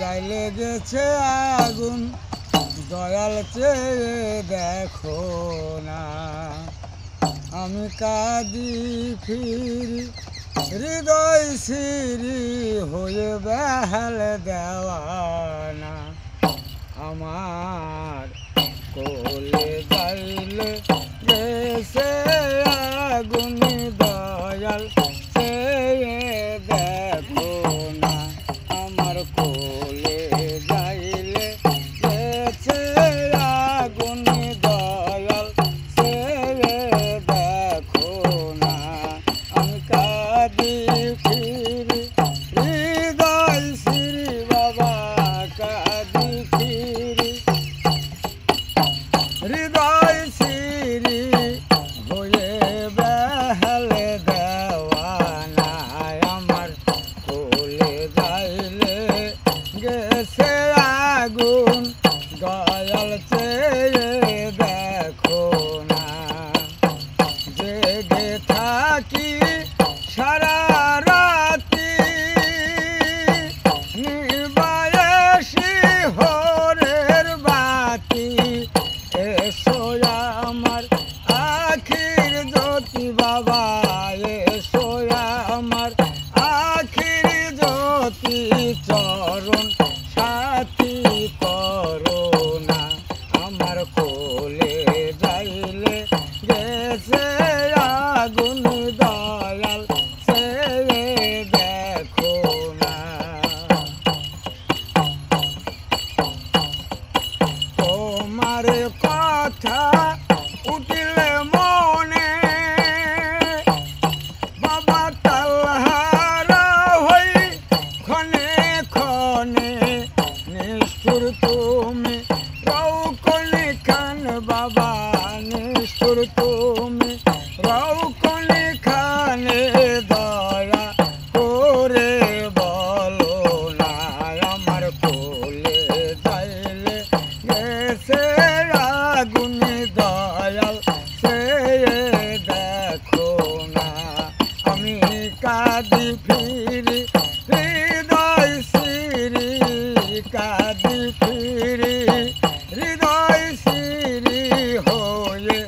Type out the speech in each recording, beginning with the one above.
যাইলে গেছে আগুন দয়াল চেয়ে দেখো না। আমি কাঁদি ফিরি হৃদয় সিরি হয়ে বেহাল দেওয়ানা। আমার কোলে যাইলে গেছে আগুন দয়াল চেয়ে দেখো না। আমার কোলে যাইলে গেছে আগুন দয়াল চেয়ে দেখো না। আমি কাঁদি ফিরি হৃদয় শ্রী বাবা কাঁদি ফিরি হৃদয় শ্রী হয়ে বেহাল দেওয়ানা। আমার কোলে যাইলে গেছে আগুন দয়াল চেয়ে দেখো না। জেগে থাকি সারা রাতি নিবায়েশি হরের বাতি। এসো আমার আখির জ্যোতি বাবা এসো আমার আখির জ্যোতি চরণ সাথী করো না। আমার কোলে যাইলে গেছে আগুন দয়াল চেয়ে দেখো না। তোমার কথা উঠিলে মনে বাবা তালহারা হই ক্ষণে ক্ষণে। নিষ্ঠুর তুমি রও কনে খান বাবা নিষ্ঠুর তুমি রও কনে খানে। দয়া করে বলো না আমার কোলে যাইলে গেছে আগুন দয়াল চেয়ে দেখো না। আমি কাঁদি ফিরি হৃদয় শ্রী কাঁদি ফিরি হৃদয় শ্রী হয়ে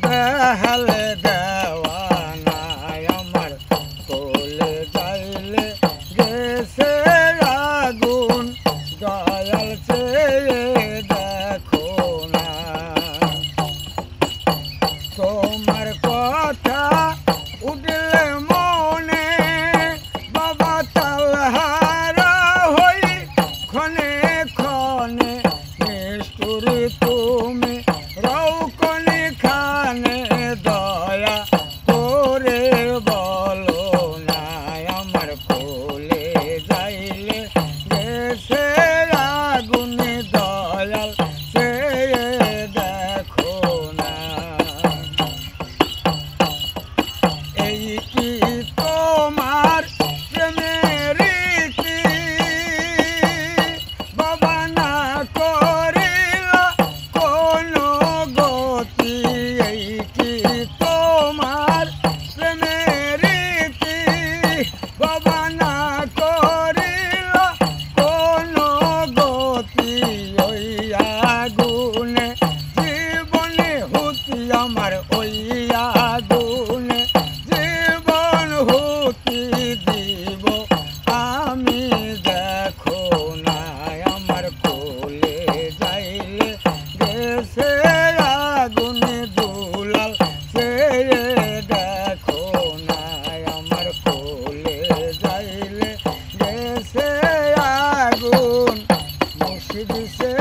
বেহাল দেওয়ানা। আমার কোলে যাইলে গেছে আগুন দয়াল চেয়ে দেখো না। তোমার কথা উঠলে মনে বাবা তালহারা হই ক্ষণে ক্ষণে। নিষ্ঠুর তুমি রও কনে খানে। দয়া করে বলো না আমার কোলে যাইলে গেছে আগুন দয়াল চেয়ে দেখো না। এই কি তোমার প্রেমের রীতি বাবা না করিলা কোনো গতি। এই কি তোমার প্রেমের রীতি বাবা না করিলা কোনো গতি। ওই আগুনে জীবনে হুতি আমার ওই আগুনে জীবন হুতি দিব আমি দেখো না। আমার কোলে যাইলে গেছে আগুন দুলাল চেয়ে দেখো না। আমার কোলে যাইলে গেছে আগুন মুর্শিদ সে